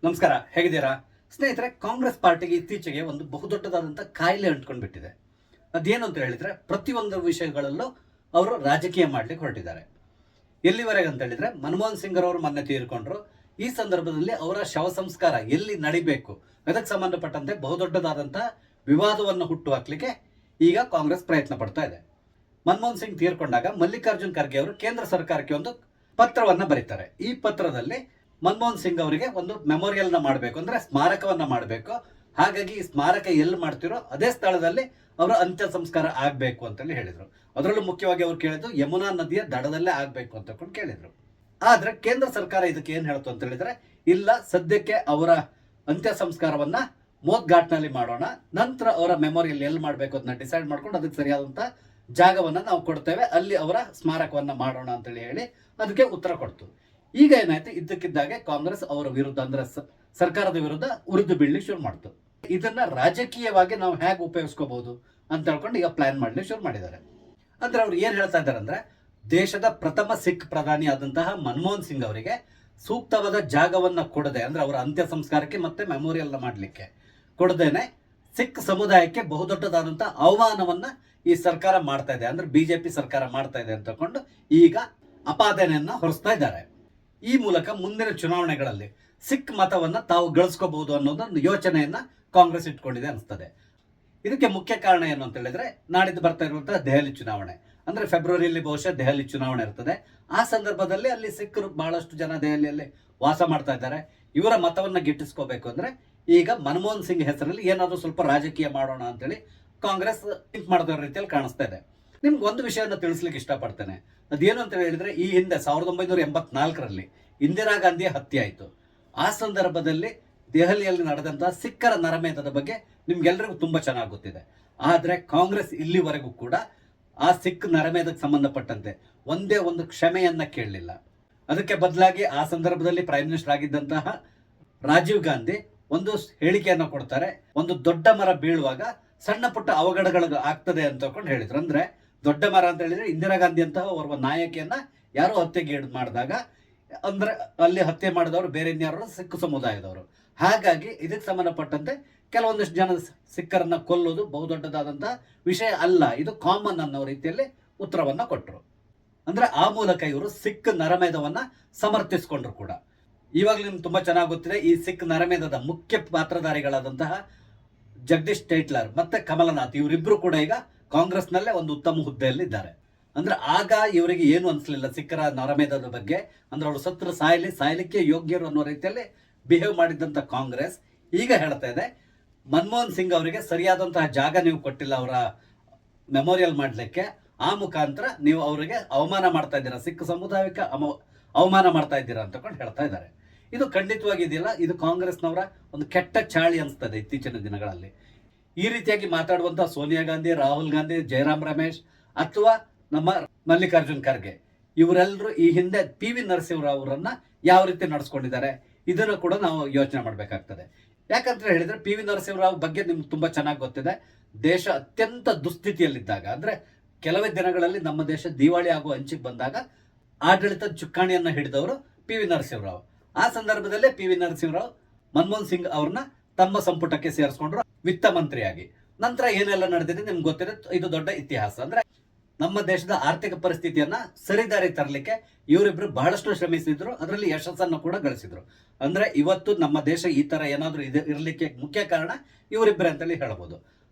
ನಮಸ್ಕಾರ, ಹೇಗಿದ್ದೀರಾ ಸ್ನೇಹಿತರೆ? ಕಾಂಗ್ರೆಸ್ ಪಾರ್ಟಿಗೆ ಇತ್ತೀಚೆಗೆ ಒಂದು ಬಹುದೊಡ್ಡದಾದಂಥ ಕಾಯಿಲೆ ಅಂಟ್ಕೊಂಡು ಬಿಟ್ಟಿದೆ. ಅದೇನು ಅಂತ ಹೇಳಿದ್ರೆ, ಪ್ರತಿಯೊಂದು ವಿಷಯಗಳಲ್ಲೂ ಅವರು ರಾಜಕೀಯ ಮಾಡ್ಲಿಕ್ಕೆ ಹೊರಟಿದ್ದಾರೆ. ಎಲ್ಲಿವರೆಗೆ ಅಂತ ಹೇಳಿದ್ರೆ, ಮನಮೋಹನ್ ಸಿಂಗ್ ಅವರು ಮೊನ್ನೆ ತೀರ್ಕೊಂಡ್ರು. ಈ ಸಂದರ್ಭದಲ್ಲಿ ಅವರ ಶವ ಸಂಸ್ಕಾರ ಎಲ್ಲಿ ನಡಿಬೇಕು ಅದಕ್ಕೆ ಸಂಬಂಧಪಟ್ಟಂತೆ ಬಹುದೊಡ್ಡದಾದಂಥ ವಿವಾದವನ್ನು ಹುಟ್ಟು ಹಾಕ್ಲಿಕ್ಕೆ ಈಗ ಕಾಂಗ್ರೆಸ್ ಪ್ರಯತ್ನ ಪಡ್ತಾ ಇದೆ. ಮನಮೋಹನ್ ಸಿಂಗ್ ತೀರ್ಕೊಂಡಾಗ ಮಲ್ಲಿಕಾರ್ಜುನ್ ಖರ್ಗೆ ಅವರು ಕೇಂದ್ರ ಸರ್ಕಾರಕ್ಕೆ ಒಂದು ಪತ್ರವನ್ನ ಬರೀತಾರೆ. ಈ ಪತ್ರದಲ್ಲಿ ಮನಮೋಹನ್ ಸಿಂಗ್ ಅವರಿಗೆ ಒಂದು ಮೆಮೋರಿಯಲ್ನ ಮಾಡಬೇಕು, ಅಂದ್ರೆ ಸ್ಮಾರಕವನ್ನ ಮಾಡಬೇಕು. ಹಾಗಾಗಿ ಈ ಸ್ಮಾರಕ ಎಲ್ಲಿ ಮಾಡ್ತಿರೋ ಅದೇ ಸ್ಥಳದಲ್ಲಿ ಅವರ ಅಂತ್ಯ ಸಂಸ್ಕಾರ ಆಗ್ಬೇಕು ಅಂತೇಳಿ ಹೇಳಿದ್ರು. ಅದರಲ್ಲೂ ಮುಖ್ಯವಾಗಿ ಅವ್ರು ಕೇಳಿದ್ದು ಯಮುನಾ ನದಿಯ ದಡದಲ್ಲೇ ಆಗ್ಬೇಕು ಅಂತ ಕೇಳಿದ್ರು. ಆದ್ರೆ ಕೇಂದ್ರ ಸರ್ಕಾರ ಇದಕ್ಕೆ ಏನ್ ಹೇಳ್ತು ಅಂತ ಹೇಳಿದ್ರೆ, ಇಲ್ಲ, ಸದ್ಯಕ್ಕೆ ಅವರ ಅಂತ್ಯ ಸಂಸ್ಕಾರವನ್ನ ಮೋದ್ ಘಾಟ್ನಲ್ಲಿ ಮಾಡೋಣ, ನಂತರ ಅವರ ಮೆಮೋರಿಯಲ್ ಎಲ್ಲಿ ಮಾಡಬೇಕು ಅದನ್ನ ಡಿಸೈಡ್ ಮಾಡ್ಕೊಂಡು ಅದಕ್ಕೆ ಸರಿಯಾದಂತ ಜಾಗವನ್ನ ನಾವು ಕೊಡ್ತೇವೆ, ಅಲ್ಲಿ ಅವರ ಸ್ಮಾರಕವನ್ನ ಮಾಡೋಣ ಅಂತೇಳಿ ಹೇಳಿ ಅದಕ್ಕೆ ಉತ್ತರ ಕೊಡ್ತು. ಈಗ ಏನಾಯ್ತು, ಇದ್ದಕ್ಕಿದ್ದಾಗೆ ಕಾಂಗ್ರೆಸ್ ಅವರ ವಿರುದ್ಧ, ಅಂದ್ರೆ ಸರ್ಕಾರದ ವಿರುದ್ಧ ಉರಿದು ಬೀಳಲಿ ಶುರು ಮಾಡ್ತು. ಇದನ್ನ ರಾಜಕೀಯವಾಗಿ ನಾವು ಹೇಗೆ ಉಪಯೋಗಿಸ್ಕೋಬಹುದು ಅಂತ ಹೇಳ್ಕೊಂಡು ಈಗ ಪ್ಲಾನ್ ಮಾಡ್ಲಿ ಶುರು ಮಾಡಿದ್ದಾರೆ. ಅಂದ್ರೆ ಅವ್ರು ಏನ್ ಹೇಳ್ತಾ ಇದ್ದಾರೆ ಅಂದ್ರೆ, ದೇಶದ ಪ್ರಥಮ ಸಿಖ್ ಪ್ರಧಾನಿ ಆದಂತಹ ಮನಮೋಹನ್ ಸಿಂಗ್ ಅವರಿಗೆ ಸೂಕ್ತವಾದ ಜಾಗವನ್ನ ಕೊಡದೆ, ಅಂದ್ರೆ ಅವರ ಅಂತ್ಯ ಸಂಸ್ಕಾರಕ್ಕೆ ಮತ್ತೆ ಮೆಮೋರಿಯಲ್ ಮಾಡ್ಲಿಕ್ಕೆ ಕೊಡದೇನೆ ಸಿಖ್ ಸಮುದಾಯಕ್ಕೆ ಬಹುದೊಡ್ಡದಾದಂತಹ ಅವಮಾನವನ್ನ ಈ ಸರ್ಕಾರ ಮಾಡ್ತಾ ಇದೆ, ಅಂದ್ರೆ ಬಿಜೆಪಿ ಸರ್ಕಾರ ಮಾಡ್ತಾ ಇದೆ ಅಂತಕೊಂಡು ಈಗ ಅಪಾದನೆಯನ್ನ ಹೊರಿಸ್ತಾ ಇದ್ದಾರೆ. ಈ ಮೂಲಕ ಮುಂದಿನ ಚುನಾವಣೆಗಳಲ್ಲಿ ಸಿಖ್ ಮತವನ್ನ ತಾವು ಗಳಿಸ್ಕೋಬಹುದು ಅನ್ನೋದೊಂದು ಯೋಚನೆಯನ್ನ ಕಾಂಗ್ರೆಸ್ ಇಟ್ಕೊಂಡಿದೆ ಅನಿಸ್ತದೆ. ಇದಕ್ಕೆ ಮುಖ್ಯ ಕಾರಣ ಏನು ಅಂತ ಹೇಳಿದ್ರೆ, ನಾಡಿದ್ದು ಬರ್ತಾ ಇರುವಂತಹ ದೆಹಲಿ ಚುನಾವಣೆ, ಅಂದ್ರೆ ಫೆಬ್ರವರಿಯಲ್ಲಿ ಬಹುಶಃ ದೆಹಲಿ ಚುನಾವಣೆ ಇರ್ತದೆ. ಆ ಸಂದರ್ಭದಲ್ಲಿ ಅಲ್ಲಿ ಸಿಖ್ಖರು ಬಹಳಷ್ಟು ಜನ ದೆಹಲಿಯಲ್ಲಿ ವಾಸ ಮಾಡ್ತಾ ಇದ್ದಾರೆ. ಇವರ ಮತವನ್ನ ಗಿಟ್ಟಿಸ್ಕೋಬೇಕು ಅಂದ್ರೆ ಈಗ ಮನಮೋಹನ್ ಸಿಂಗ್ ಹೆಸರಲ್ಲಿ ಏನಾದರೂ ಸ್ವಲ್ಪ ರಾಜಕೀಯ ಮಾಡೋಣ ಅಂತೇಳಿ ಕಾಂಗ್ರೆಸ್ ಥಿಂಕ್ ಮಾಡಿದ ರೀತಿಯಲ್ಲಿ ಕಾಣಿಸ್ತಾ ಇದೆ. ನಿಮ್ಗೆ ಒಂದು ವಿಷಯವನ್ನು ತಿಳಿಸ್ಲಿಕ್ಕೆ ಇಷ್ಟಪಡ್ತೇನೆ. ಅದೇನು ಅಂತ ಹೇಳಿದ್ರೆ, ಈ ಹಿಂದೆ 1984ರಲ್ಲಿ ಇಂದಿರಾ ಗಾಂಧಿ ಹತ್ಯೆ ಆಯಿತು. ಆ ಸಂದರ್ಭದಲ್ಲಿ ದೆಹಲಿಯಲ್ಲಿ ನಡೆದಂತಹ ಸಿಖ್ಖರ ನರಮೇಧದ ಬಗ್ಗೆ ನಿಮ್ಗೆಲ್ರಿಗೂ ತುಂಬಾ ಚೆನ್ನಾಗಿ ಗೊತ್ತಿದೆ. ಆದ್ರೆ ಕಾಂಗ್ರೆಸ್ ಇಲ್ಲಿವರೆಗೂ ಕೂಡ ಆ ಸಿಖ್ ನರಮೇಧಕ್ಕೆ ಸಂಬಂಧಪಟ್ಟಂತೆ ಒಂದೇ ಒಂದು ಕ್ಷಮೆಯನ್ನ ಕೇಳಲಿಲ್ಲ. ಅದಕ್ಕೆ ಬದಲಾಗಿ ಆ ಸಂದರ್ಭದಲ್ಲಿ ಪ್ರೈಮ್ ಮಿನಿಸ್ಟರ್ ಆಗಿದ್ದಂತಹ ರಾಜೀವ್ ಗಾಂಧಿ ಒಂದು ಹೇಳಿಕೆಯನ್ನು ಕೊಡ್ತಾರೆ, ಒಂದು ದೊಡ್ಡ ಮರ ಬೀಳುವಾಗ ಸಣ್ಣ ಪುಟ್ಟ ಅವಘಡಗಳು ಆಗ್ತದೆ ಅಂತ ಹೇಳಿದ್ರು. ಅಂದ್ರೆ ದೊಡ್ಡ ಮರ ಅಂತ ಹೇಳಿದ್ರೆ ಇಂದಿರಾ ಗಾಂಧಿ ಅಂತಹ ಓರ್ವ ನಾಯಕಿಯನ್ನ ಯಾರೋ ಹತ್ಯೆಗೆ ಮಾಡಿದಾಗ, ಅಂದ್ರೆ ಅಲ್ಲಿ ಹತ್ಯೆ ಮಾಡಿದವರು ಬೇರೆ ಇನ್ಯಾರು ಸಿಖ್ ಸಮುದಾಯದವರು. ಹಾಗಾಗಿ ಇದಕ್ಕೆ ಸಂಬಂಧಪಟ್ಟಂತೆ ಕೆಲವೊಂದಿಷ್ಟು ಜನ ಸಿಖ್ಖರನ್ನ ಕೊಲ್ಲೋದು ಬಹುದೊಡ್ಡದಾದಂತಹ ವಿಷಯ ಅಲ್ಲ, ಇದು ಕಾಮನ್ ಅನ್ನೋ ರೀತಿಯಲ್ಲಿ ಉತ್ತರವನ್ನ ಕೊಟ್ಟರು. ಅಂದ್ರೆ ಆ ಮೂಲಕ ಇವರು ಸಿಖ್ ನರಮೇಧವನ್ನ ಸಮರ್ಥಿಸಿಕೊಂಡ್ರು ಕೂಡ. ಇವಾಗಲೂ ನಿಮ್ಗೆ ತುಂಬಾ ಚೆನ್ನಾಗಿ ಗೊತ್ತಿದೆ, ಈ ಸಿಖ್ ನರಮೇಧದ ಮುಖ್ಯ ಪಾತ್ರಧಾರಿಗಳಾದಂತಹ ಜಗದೀಶ್ ಟೈಟ್ಲರ್ ಮತ್ತೆ ಕಮಲನಾಥ್ ಇವರಿಬ್ರು ಕೂಡ ಈಗ ಕಾಂಗ್ರೆಸ್ನಲ್ಲೇ ಒಂದು ಉತ್ತಮ ಹುದ್ದೆಯಲ್ಲಿ ಇದ್ದಾರೆ. ಅಂದ್ರೆ ಆಗ ಇವರಿಗೆ ಏನು ಅನ್ಸಲಿಲ್ಲ ಸಿಖ್ಖರ ನರಮೇಧದ ಬಗ್ಗೆ, ಅಂದ್ರೆ ಅವರು ಸತ್ರ ಸಾಯಲಿಕ್ಕೆ ಯೋಗ್ಯರು ಅನ್ನೋ ರೀತಿಯಲ್ಲಿ ಬಿಹೇವ್ ಮಾಡಿದ್ದಂತ ಕಾಂಗ್ರೆಸ್ ಈಗ ಹೇಳ್ತಾ ಇದೆ, ಮನಮೋಹನ್ ಸಿಂಗ್ ಅವರಿಗೆ ಸರಿಯಾದಂತಹ ಜಾಗ ನೀವು ಕೊಟ್ಟಿಲ್ಲ ಅವರ ಮೆಮೋರಿಯಲ್ ಮಾಡಲಿಕ್ಕೆ, ಆ ಮುಖಾಂತರ ನೀವು ಅವರಿಗೆ ಅವಮಾನ ಮಾಡ್ತಾ ಇದ್ದೀರಾ, ಸಿಖ್ ಸಮುದಾಯಕ್ಕೆ ಅವಮಾನ ಮಾಡ್ತಾ ಇದ್ದೀರಾ ಅಂತ ಹೇಳ್ತಾ ಇದ್ದಾರೆ. ಇದು ಖಂಡಿತವಾಗಿ ಇದೆಯಲ್ಲ, ಇದು ಕಾಂಗ್ರೆಸ್ನವರ ಒಂದು ಕೆಟ್ಟ ಚಾಳಿ ಅನಿಸ್ತದೆ ಇತ್ತೀಚಿನ ದಿನಗಳಲ್ಲಿ. ಈ ರೀತಿಯಾಗಿ ಮಾತಾಡುವಂತಹ ಸೋನಿಯಾ ಗಾಂಧಿ, ರಾಹುಲ್ ಗಾಂಧಿ, ಜಯರಾಮ್ ರಮೇಶ್ ಅಥವಾ ನಮ್ಮ ಮಲ್ಲಿಕಾರ್ಜುನ್ ಖರ್ಗೆ ಇವರೆಲ್ಲರೂ ಈ ಹಿಂದೆ PV ನರಸಿಂಹರಾವ್ ಅವರನ್ನ ಯಾವ ರೀತಿ ನಡೆಸ್ಕೊಂಡಿದ್ದಾರೆ ಇದನ್ನು ಕೂಡ ನಾವು ಯೋಚನೆ ಮಾಡಬೇಕಾಗ್ತದೆ. ಯಾಕಂತ ಹೇಳಿದ್ರೆ PV ನರಸಿಂಹರಾವ್ ಬಗ್ಗೆ ನಿಮ್ಗೆ ತುಂಬಾ ಚೆನ್ನಾಗಿ ಗೊತ್ತಿದೆ. ದೇಶ ಅತ್ಯಂತ ದುಸ್ಥಿತಿಯಲ್ಲಿದ್ದಾಗ, ಅಂದ್ರೆ ಕೆಲವೇ ದಿನಗಳಲ್ಲಿ ನಮ್ಮ ದೇಶ ದಿವಾಳಿ ಆಗುವ ಅಂಚಿಗೆ ಬಂದಾಗ ಆಡಳಿತದ ಚುಕ್ಕಾಣಿಯನ್ನ ಹಿಡಿದವರು PV ನರಸಿಂಹರಾವ್. ಆ ಸಂದರ್ಭದಲ್ಲೇ PV ನರಸಿಂಹರಾವ್ ಮನಮೋಹನ್ ಸಿಂಗ್ ಅವ್ರನ್ನ ತಮ್ಮ ಸಂಪುಟಕ್ಕೆ ಸೇರಿಸ್ಕೊಂಡ್ರು ವಿತ್ತ ಮಂತ್ರಿಯಾಗಿ. ನಂತರ ಏನೆಲ್ಲ ನಡೆದಿದೆ ನಿಮ್ಗೆ ಗೊತ್ತಿದೆ, ಇದು ದೊಡ್ಡ ಇತಿಹಾಸ. ಅಂದ್ರೆ ನಮ್ಮ ದೇಶದ ಆರ್ಥಿಕ ಪರಿಸ್ಥಿತಿಯನ್ನ ಸರಿದಾರಿ ತರಲಿಕ್ಕೆ ಇವರಿಬ್ರು ಬಹಳಷ್ಟು ಶ್ರಮಿಸಿದ್ರು, ಅದರಲ್ಲಿ ಯಶಸ್ಸನ್ನು ಕೂಡ ಗಳಿಸಿದ್ರು. ಅಂದ್ರೆ ಇವತ್ತು ನಮ್ಮ ದೇಶ ಈ ತರ ಏನಾದ್ರೂ ಇರಲಿಕ್ಕೆ ಮುಖ್ಯ ಕಾರಣ ಇವರಿಬ್ಬರೇ ಅಂತೇಳಿ ಹೇಳ್ಬೋದು.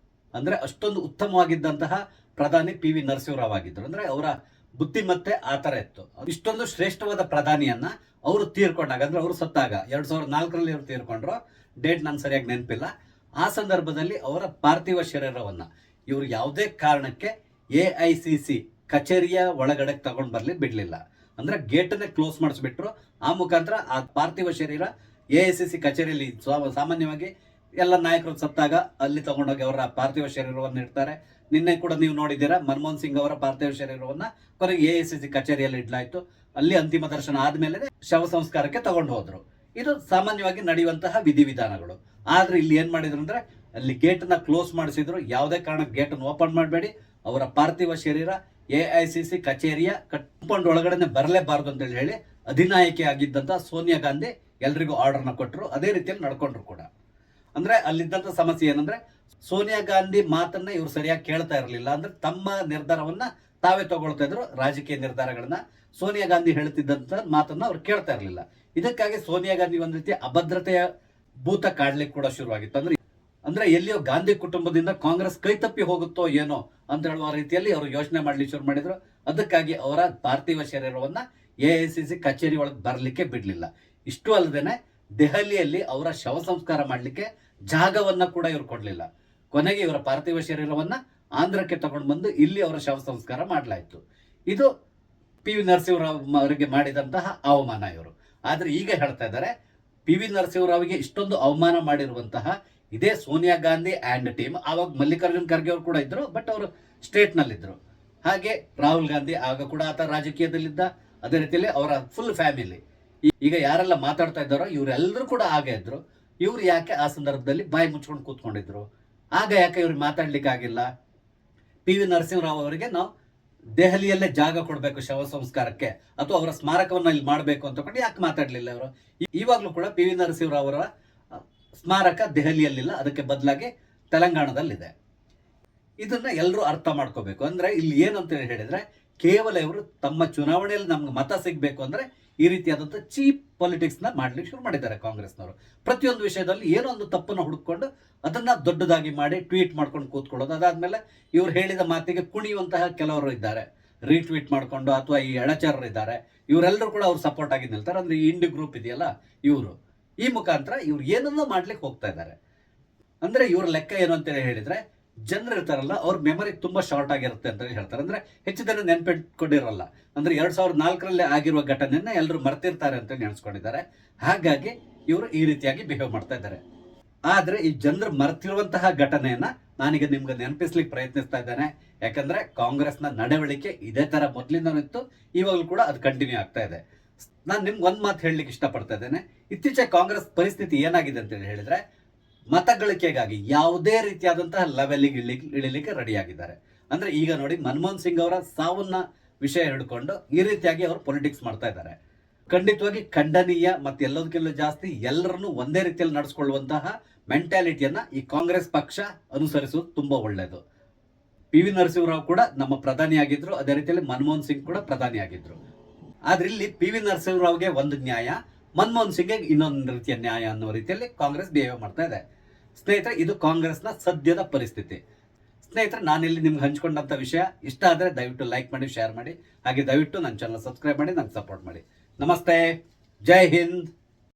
ಅಂದ್ರೆ ಅಷ್ಟೊಂದು ಉತ್ತಮವಾಗಿದ್ದಂತಹ ಪ್ರಧಾನಿ PV ನರಸಿಂಹರಾವ್ ಆಗಿದ್ರು. ಅಂದ್ರೆ ಅವರ ಬುದ್ಧಿಮತ್ತೆ ಆ ತರ ಇತ್ತು. ಇಷ್ಟೊಂದು ಶ್ರೇಷ್ಠವಾದ ಪ್ರಧಾನಿಯನ್ನ ಅವರು ತೀರ್ಕೊಂಡಾಗ, ಅಂದ್ರೆ ಅವರು ಸತ್ತಾಗ 2004ರಲ್ಲಿ ಅವರು ತೀರ್ಕೊಂಡ್ರು, ಡೇಟ್ ನಾನು ಸರಿಯಾಗಿ ನೆನಪಿಲ್ಲ. ಆ ಸಂದರ್ಭದಲ್ಲಿ ಅವರ ಪಾರ್ಥಿವ ಶರೀರವನ್ನ ಇವರು ಯಾವುದೇ ಕಾರಣಕ್ಕೆ AICC ಕಚೇರಿಯ ಒಳಗಡೆ ತಗೊಂಡು ಬರ್ಲಿ ಬಿಡ್ಲಿಲ್ಲ. ಅಂದ್ರೆ ಗೇಟನ್ನೇ ಕ್ಲೋಸ್ ಮಾಡಿಸ್ಬಿಟ್ರು. ಆ ಮುಖಾಂತರ ಆ ಪಾರ್ಥಿವ ಶರೀರ AICC ಕಚೇರಿಯಲ್ಲಿ ಸಾಮಾನ್ಯವಾಗಿ ಎಲ್ಲ ನಾಯಕರು ಸತ್ತಾಗ ಅಲ್ಲಿ ತಗೊಂಡೋಗಿ ಅವರ ಪಾರ್ಥಿವ ಶರೀರವನ್ನು ಇಡ್ತಾರೆ. ನಿನ್ನೆ ಕೂಡ ನೀವು ನೋಡಿದ್ದೀರಾ, ಮನಮೋಹನ್ ಸಿಂಗ್ ಅವರ ಪಾರ್ಥಿವ ಶರೀರವನ್ನ ಕೊನೆಗೆ AICC ಕಚೇರಿಯಲ್ಲಿ ಇಡ್ಲಾಯ್ತು. ಅಲ್ಲಿ ಅಂತಿಮ ದರ್ಶನ ಆದ್ಮೇಲೆ ಶವ ಸಂಸ್ಕಾರಕ್ಕೆ ತಗೊಂಡು ಹೋದ್ರು. ಇದು ಸಾಮಾನ್ಯವಾಗಿ ನಡೆಯುವಂತಹ ವಿಧಿವಿಧಾನಗಳು. ಆದ್ರೆ ಇಲ್ಲಿ ಏನ್ ಮಾಡಿದ್ರು ಅಂದ್ರೆ, ಅಲ್ಲಿ ಗೇಟ್ ನ ಕ್ಲೋಸ್ ಮಾಡಿಸಿದ್ರು. ಯಾವುದೇ ಕಾರಣಕ್ಕೆ ಗೇಟ್ ಅನ್ನು ಓಪನ್ ಮಾಡಬೇಡಿ, ಅವರ ಪಾರ್ಥಿವ ಶರೀರ AICC ಕಚೇರಿಯ ಕಾಂಪೌಂಡ್ ಒಳಗಡೆ ಬರಲೇಬಾರದು ಅಂತ ಹೇಳಿ ಅಧಿನಾಯಕಿ ಆಗಿದ್ದಂತ ಸೋನಿಯಾ ಗಾಂಧಿ ಎಲ್ರಿಗೂ ಆರ್ಡರ್ನ ಕೊಟ್ಟರು, ಅದೇ ರೀತಿಯಲ್ಲಿ ನಡ್ಕೊಂಡ್ರು ಕೂಡ. ಅಂದ್ರೆ ಅಲ್ಲಿದ್ದಂಥ ಸಮಸ್ಯೆ ಏನಂದ್ರೆ ಸೋನಿಯಾ ಗಾಂಧಿ ಮಾತನ್ನ ಇವ್ರು ಸರಿಯಾಗಿ ಕೇಳ್ತಾ ಇರಲಿಲ್ಲ. ಅಂದ್ರೆ ತಮ್ಮ ನಿರ್ಧಾರವನ್ನ ತಾವೇ ತಗೊಳ್ತಾ ಇದ್ರು, ರಾಜಕೀಯ ನಿರ್ಧಾರಗಳನ್ನ. ಸೋನಿಯಾ ಗಾಂಧಿ ಹೇಳ್ತಿದ್ದಂತ ಮಾತನ್ನ ಅವ್ರು ಕೇಳ್ತಾ ಇರಲಿಲ್ಲ. ಇದಕ್ಕಾಗಿ ಸೋನಿಯಾ ಗಾಂಧಿ ಒಂದ್ ರೀತಿಯ ಅಭದ್ರತೆಯ ಭೂತ ಕಾಡ್ಲಿಕ್ಕೆ ಕೂಡ ಶುರುವಾಗಿತ್ತು. ಅಂದ್ರೆ ಎಲ್ಲಿಯೋ ಗಾಂಧಿ ಕುಟುಂಬದಿಂದ ಕಾಂಗ್ರೆಸ್ ಕೈ ತಪ್ಪಿ ಹೋಗುತ್ತೋ ಏನೋ ಅಂತ ಹೇಳುವ ರೀತಿಯಲ್ಲಿ ಅವರು ಯೋಚನೆ ಮಾಡ್ಲಿಕ್ಕೆ ಶುರು ಮಾಡಿದ್ರು. ಅದಕ್ಕಾಗಿ ಅವರ ಪಾರ್ಥಿವ ಶರೀರವನ್ನ AICC ಕಚೇರಿ ಒಳಗೆ ಬರಲಿಕ್ಕೆ ಬಿಡ್ಲಿಲ್ಲ. ಇಷ್ಟು ಅಲ್ಲದೇನೆ ದೆಹಲಿಯಲ್ಲಿ ಅವರ ಶವ ಸಂಸ್ಕಾರ ಮಾಡಲಿಕ್ಕೆ ಜಾಗವನ್ನ ಕೂಡ ಇವ್ರು ಕೊಡ್ಲಿಲ್ಲ. ಕೊನೆಗೆ ಇವರ ಪಾರ್ಥಿವ ಶರೀರವನ್ನ ಆಂಧ್ರಕ್ಕೆ ತಗೊಂಡು ಬಂದು ಇಲ್ಲಿ ಅವರ ಶವ ಸಂಸ್ಕಾರ ಮಾಡಲಾಯಿತು. ಇದು PV ನರಸಿಂಹರಾವ್ ಅವರಿಗೆ ಮಾಡಿದಂತಹ ಅವಮಾನ ಇವರು. ಆದ್ರೆ ಈಗ ಹೇಳ್ತಾ ಇದ್ದಾರೆ, PV ನರಸಿಂಹರಾವ್ಗೆ ಇಷ್ಟೊಂದು ಅವಮಾನ ಮಾಡಿರುವಂತಹ ಇದೇ ಸೋನಿಯಾ ಗಾಂಧಿ ಆ್ಯಂಡ್ ಟೀಮ್. ಆವಾಗ ಮಲ್ಲಿಕಾರ್ಜುನ್ ಖರ್ಗೆ ಅವರು ಕೂಡ ಇದ್ರು, ಬಟ್ ಅವರು ಸ್ಟೇಟ್ ನಲ್ಲಿದ್ರು. ಹಾಗೆ ರಾಹುಲ್ ಗಾಂಧಿ ಆಗ ಕೂಡ ಆತ ರಾಜಕೀಯದಲ್ಲಿದ್ದ. ಅದೇ ರೀತಿಯಲ್ಲಿ ಅವರ ಫುಲ್ ಫ್ಯಾಮಿಲಿ. ಈಗ ಯಾರೆಲ್ಲ ಮಾತಾಡ್ತಾ ಇದ್ದಾರೋ ಇವರೆಲ್ಲರೂ ಕೂಡ ಆಗ ಇದ್ರು. ಇವ್ರು ಯಾಕೆ ಆ ಸಂದರ್ಭದಲ್ಲಿ ಬಾಯಿ ಮುಚ್ಕೊಂಡು ಕೂತ್ಕೊಂಡಿದ್ರು? ಆಗ ಯಾಕೆ ಇವ್ರಿಗೆ ಮಾತಾಡ್ಲಿಕ್ಕೆ ಆಗಿಲ್ಲ? PV ನರಸಿಂಹರಾವ್ ಅವರಿಗೆ ನಾವು ದೆಹಲಿಯಲ್ಲೇ ಜಾಗ ಕೊಡಬೇಕು ಶವ ಸಂಸ್ಕಾರಕ್ಕೆ, ಅಥವಾ ಅವರ ಸ್ಮಾರಕವನ್ನ ಇಲ್ಲಿ ಮಾಡಬೇಕು ಅಂತಕೊಂಡು ಯಾಕೆ ಮಾತಾಡ್ಲಿಲ್ಲ ಅವರು? ಇವಾಗ್ಲೂ ಕೂಡ PV ನರಸಿಂಹರಾವ್ ಅವರ ಸ್ಮಾರಕ ದೆಹಲಿಯಲ್ಲಿಲ್ಲ, ಅದಕ್ಕೆ ಬದಲಾಗಿ ತೆಲಂಗಾಣದಲ್ಲಿದೆ. ಇದನ್ನ ಎಲ್ಲರೂ ಅರ್ಥ ಮಾಡ್ಕೋಬೇಕು. ಅಂದ್ರೆ ಇಲ್ಲಿ ಏನಂತ ಹೇಳಿದ್ರೆ, ಕೇವಲ ಇವರು ತಮ್ಮ ಚುನಾವಣೆಯಲ್ಲಿ ನಮ್ಗೆ ಮತ ಸಿಗ್ಬೇಕು ಅಂದ್ರೆ ಈ ರೀತಿಯಾದಂಥ ಚೀಪ್ ಪಾಲಿಟಿಕ್ಸ್ ನ ಮಾಡ್ಲಿಕ್ಕೆ ಶುರು ಮಾಡಿದ್ದಾರೆ ಕಾಂಗ್ರೆಸ್ನವರು. ಪ್ರತಿಯೊಂದು ವಿಷಯದಲ್ಲಿ ಏನೋ ಒಂದು ತಪ್ಪನ್ನು ಹುಡುಕೊಂಡು ಅದನ್ನ ದೊಡ್ಡದಾಗಿ ಮಾಡಿ ಟ್ವೀಟ್ ಮಾಡ್ಕೊಂಡು ಕೂತ್ಕೊಳ್ಳೋದು. ಅದಾದ್ಮೇಲೆ ಇವ್ರು ಹೇಳಿದ ಮಾತಿಗೆ ಕುಣಿಯುವಂತಹ ಕೆಲವರು ಇದ್ದಾರೆ, ರೀಟ್ವೀಟ್ ಮಾಡ್ಕೊಂಡು, ಅಥವಾ ಈ ಎಳಚರರು ಇದ್ದಾರೆ. ಇವರೆಲ್ಲರೂ ಕೂಡ ಅವ್ರು ಸಪೋರ್ಟ್ ಆಗಿ ನಿಲ್ತಾರೆ. ಅಂದ್ರೆ ಈ ಇಂಡಿ ಗ್ರೂಪ್ ಇದೆಯಲ್ಲ, ಇವರು ಈ ಮುಖಾಂತರ ಇವ್ರು ಏನನ್ನೋ ಮಾಡ್ಲಿಕ್ಕೆ ಹೋಗ್ತಾ ಇದ್ದಾರೆ. ಅಂದ್ರೆ ಇವ್ರ ಲೆಕ್ಕ ಏನು ಅಂತ ಹೇಳಿದ್ರೆ, ಜನರು ಇರ್ತಾರಲ್ಲ ಅವ್ರ ಮೆಮೊರಿ ತುಂಬಾ ಶಾರ್ಟ್ ಆಗಿರುತ್ತೆ ಅಂತ ಹೇಳ್ತಾರೆ. ಅಂದ್ರೆ ಹೆಚ್ಚು ಜನ ನೆನ್ಪಿಟ್ಕೊಂಡಿರಲ್ಲ. ಅಂದ್ರೆ 2004ರಲ್ಲಿ ಆಗಿರುವ ಘಟನೆಯನ್ನ ಎಲ್ಲರೂ ಮರ್ತಿರ್ತಾರೆ ಅಂತ ನೆನೆಸ್ಕೊಂಡಿದ್ದಾರೆ. ಹಾಗಾಗಿ ಇವರು ಈ ರೀತಿಯಾಗಿ ಬಿಹೇವ್ ಮಾಡ್ತಾ ಇದ್ದಾರೆ. ಆದ್ರೆ ಈ ಜನರು ಮರ್ತಿರುವಂತಹ ಘಟನೆಯನ್ನ ನಾನೀಗ ನಿಮ್ಗೆ ನೆನಪಿಸ್ಲಿಕ್ಕೆ ಪ್ರಯತ್ನಿಸ್ತಾ ಇದ್ದೇನೆ. ಯಾಕಂದ್ರೆ ಕಾಂಗ್ರೆಸ್ನ ನಡವಳಿಕೆ ಇದೇ ತರ ಮೊದಲಿಂದನೂ ಇತ್ತು, ಇವಾಗಲೂ ಕೂಡ ಅದು ಕಂಟಿನ್ಯೂ ಆಗ್ತಾ ಇದೆ. ನಾನು ನಿಮ್ಗೆ ಒಂದ್ ಮಾತು ಹೇಳಲಿಕ್ಕೆ ಇಷ್ಟಪಡ್ತಾ ಇದ್ದೇನೆ. ಇತ್ತೀಚೆಗೆ ಕಾಂಗ್ರೆಸ್ ಪರಿಸ್ಥಿತಿ ಏನಾಗಿದೆ ಅಂತ ಹೇಳಿದ್ರೆ, ಮತಗಳಿಕೆಗಾಗಿ ಯಾವುದೇ ರೀತಿಯಾದಂತಹ ಲೆವೆಲ್ಗೆ ಇಳಿಲಿಕ್ಕೆ ರೆಡಿ ಆಗಿದ್ದಾರೆ. ಅಂದ್ರೆ ಈಗ ನೋಡಿ, ಮನಮೋಹನ್ ಸಿಂಗ್ ಅವರ ಸಾವನ್ನ ವಿಷಯ ಹಿಡ್ಕೊಂಡು ಈ ರೀತಿಯಾಗಿ ಅವರು ಪೊಲಿಟಿಕ್ಸ್ ಮಾಡ್ತಾ ಇದ್ದಾರೆ. ಖಂಡಿತವಾಗಿ ಖಂಡನೀಯ. ಮತ್ತೆ ಎಲ್ಲದಕ್ಕೆಲ್ಲ ಜಾಸ್ತಿ ಎಲ್ಲರನ್ನು ಒಂದೇ ರೀತಿಯಲ್ಲಿ ನಡೆಸ್ಕೊಳ್ಳುವಂತಹ ಮೆಂಟಾಲಿಟಿಯನ್ನ ಈ ಕಾಂಗ್ರೆಸ್ ಪಕ್ಷ ಅನುಸರಿಸುವುದು ತುಂಬಾ ಒಳ್ಳೆಯದು. PV ನರಸಿಂಹರಾವ್ ಕೂಡ ನಮ್ಮ ಪ್ರಧಾನಿ ಆಗಿದ್ರು, ಅದೇ ರೀತಿಯಲ್ಲಿ ಮನಮೋಹನ್ ಸಿಂಗ್ ಕೂಡ ಪ್ರಧಾನಿ ಆಗಿದ್ರು. ಆದ್ರೆ ಇಲ್ಲಿ PV ನರಸಿಂಹರಾವ್ಗೆ ಒಂದು ನ್ಯಾಯ, ಮನಮೋಹನ್ ಸಿಂಗ್ಗೆ ಇನ್ನೊಂದು ರೀತಿಯ ನ್ಯಾಯ ಅನ್ನೋ ರೀತಿಯಲ್ಲಿ ಕಾಂಗ್ರೆಸ್ ಬಿಹೇವ್ ಮಾಡ್ತಾ ಇದೆ. ಸ್ನೇಹಿತರೆ, ಇದು ಕಾಂಗ್ರೆಸ್ನ ಸದ್ಯದ ಪರಿಸ್ಥಿತಿ. ಸ್ನೇಹಿತರೆ, ನಾನಿಲ್ಲಿ ನಿಮ್ಗೆ ಹಂಚ್ಕೊಂಡಂತ ವಿಷಯ ಇಷ್ಟ ಆದ್ರೆ ದಯವಿಟ್ಟು ಲೈಕ್ ಮಾಡಿ, ಶೇರ್ ಮಾಡಿ. ಹಾಗೆ ದಯವಿಟ್ಟು ನನ್ನ ಚಾನಲ್ ಸಬ್ಸ್ಕ್ರೈಬ್ ಮಾಡಿ, ನಂಗೆ ಸಪೋರ್ಟ್ ಮಾಡಿ. ನಮಸ್ತೆ, ಜೈ ಹಿಂದ್.